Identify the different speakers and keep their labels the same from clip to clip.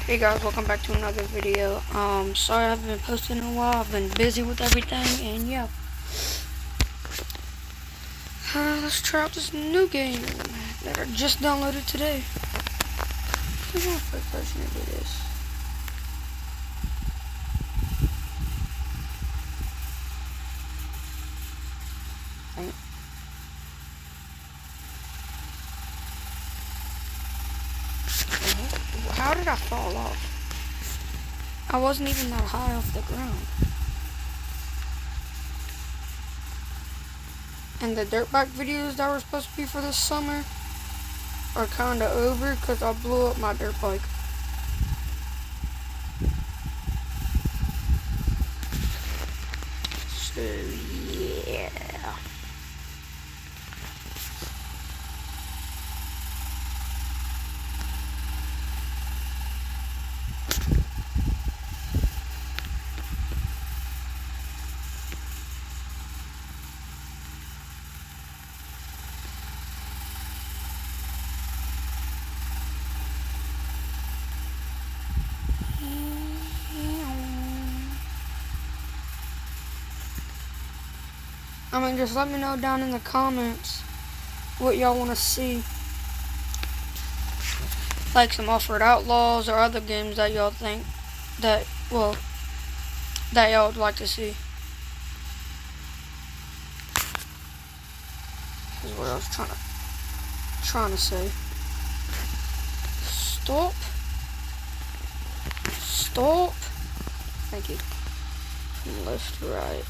Speaker 1: Hey guys, welcome back to another video. Sorry I haven't been posting in a while. I've been busy with everything, and yeah. Let's try out this new game that I just downloaded today. Who's my first person to do this? Dang it. How did I fall off? I wasn't even that high off the ground. And the dirt bike videos that were supposed to be for this summer are kinda over because I blew up my dirt bike. So yeah. Just let me know down in the comments what y'all want to see. Like some Off-Road Outlaws or other games that y'all think that y'all would like to see. This is what I was trying to say. Stop. Stop. Thank you. From left to right.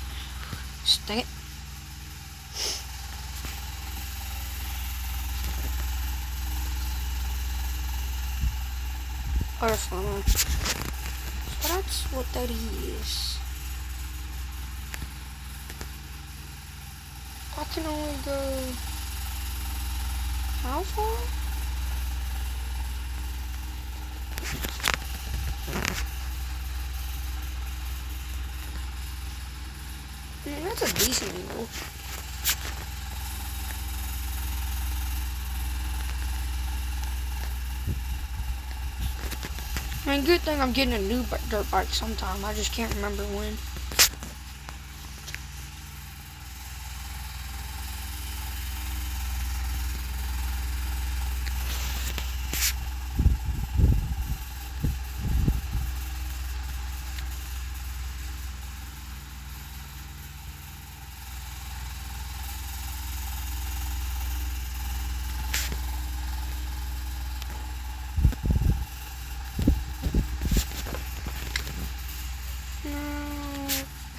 Speaker 1: Dang it. Oh, that's fine. So that's what that is. I can only go how far? Man, that's a decent angle. I mean, good thing I'm getting a new dirt bike sometime. I just can't remember when.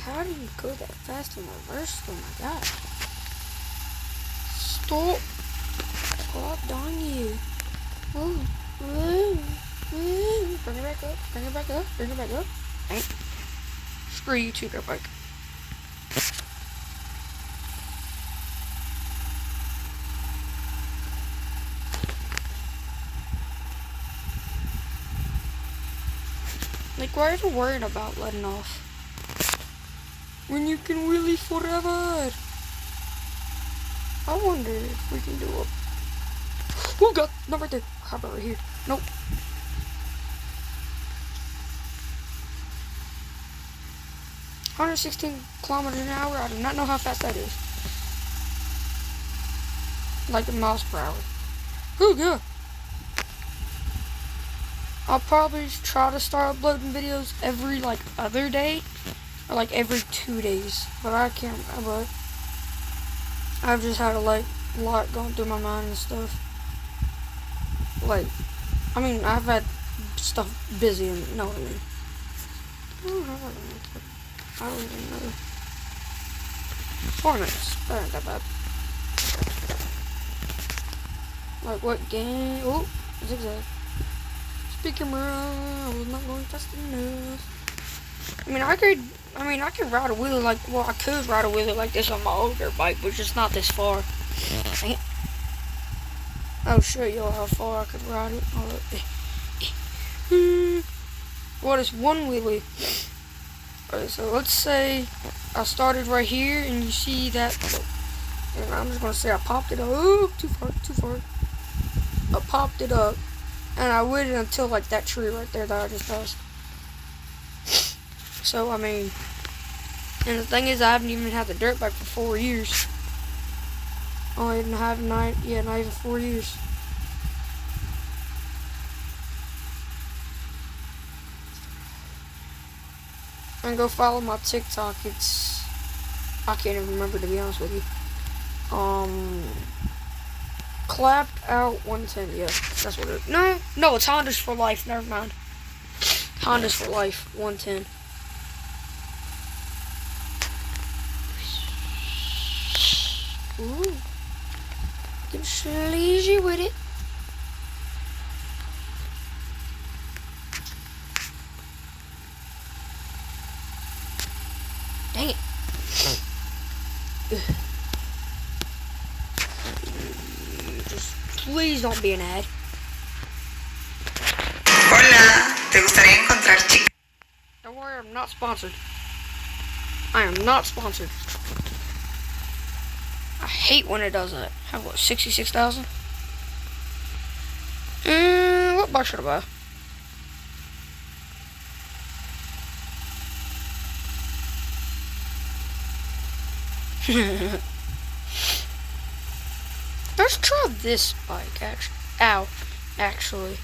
Speaker 1: How do you go that fast in reverse? Oh my god. Stop. God dang you. Ooh. Ooh. Ooh. Bring it back up. Bring it back up. Bring it back up. Dang. Screw you too, dirt bike. Like, why are you worried about letting off? When you can wheelie forever. I wonder if we can do it. Oh god, not right there. How about right here? Nope. $116 kilometers an hour. I do not know how fast that is. Like in miles per hour. Oh god. I'll probably try to start uploading videos every other day. Or every 2 days. But I can't remember. I've just had a lot going through my mind and stuff. I've had stuff busy and you know what I mean. I don't even know. 4 minutes. That ain't that bad. What game? Oh, zigzag. Speaking around, I was not going fast enough. I could ride a wheelie I could ride a wheelie like this on my older bike, but just not this far. Dang it. I'll show y'all how far I could ride it. What is one wheelie? Alright, so let's say I started right here, and you see that, and I'm just gonna say I popped it up. Oh, too far. I popped it up, And I waited until like that tree right there that I just passed. So I mean, and the thing is, I haven't even had the dirt bike for 4 years. Not even 4 years. And go follow my TikTok. I can't even remember, to be honest with you. Clapped out 110. Yeah, that's what it is. No, it's Honda's for life. Never mind. Honda's for life 110. Ooh, get sleazy with it. Dang it. Just please don't be an ad.
Speaker 2: Hola, ¿te gustaría encontrar chicas?
Speaker 1: Don't worry, I'm not sponsored. I am not sponsored. I hate when it does that. Have what, 66,000? What bike should I buy? Let's try this bike, actually.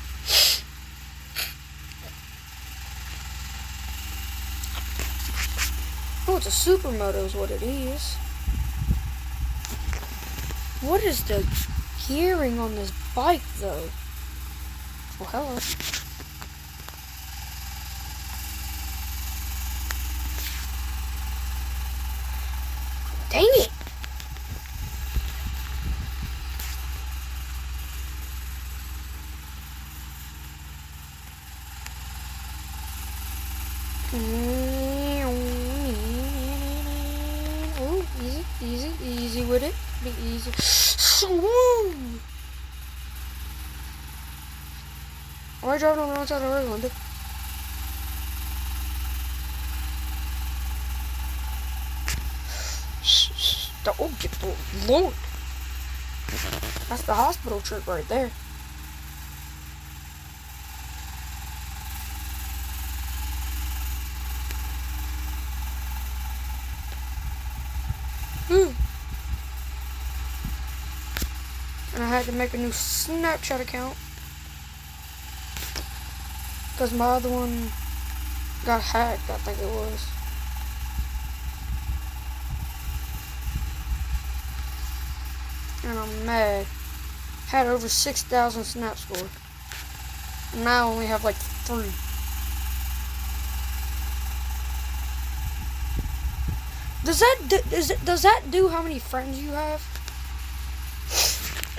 Speaker 1: Oh, it's a supermoto is what it is. What is the gearing on this bike, though? Well, hello. Dang it! Oh, easy with it. Be easy. Woo! Why are you driving on the wrong side of the road, Linda? Oh, get the Lord. That's the hospital trip right there. And I had to make a new Snapchat account because my other one got hacked, I think it was. And I'm mad. Had over 6,000 snap score. Now I only have like 3. Does that do how many friends you have?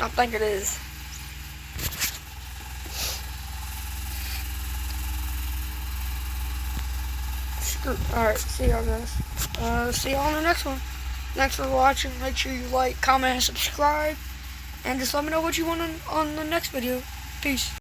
Speaker 1: I think it is. Alright, see y'all guys. See y'all on the next one. Thanks for watching. Make sure you like, comment, and subscribe. And just let me know what you want on the next video. Peace.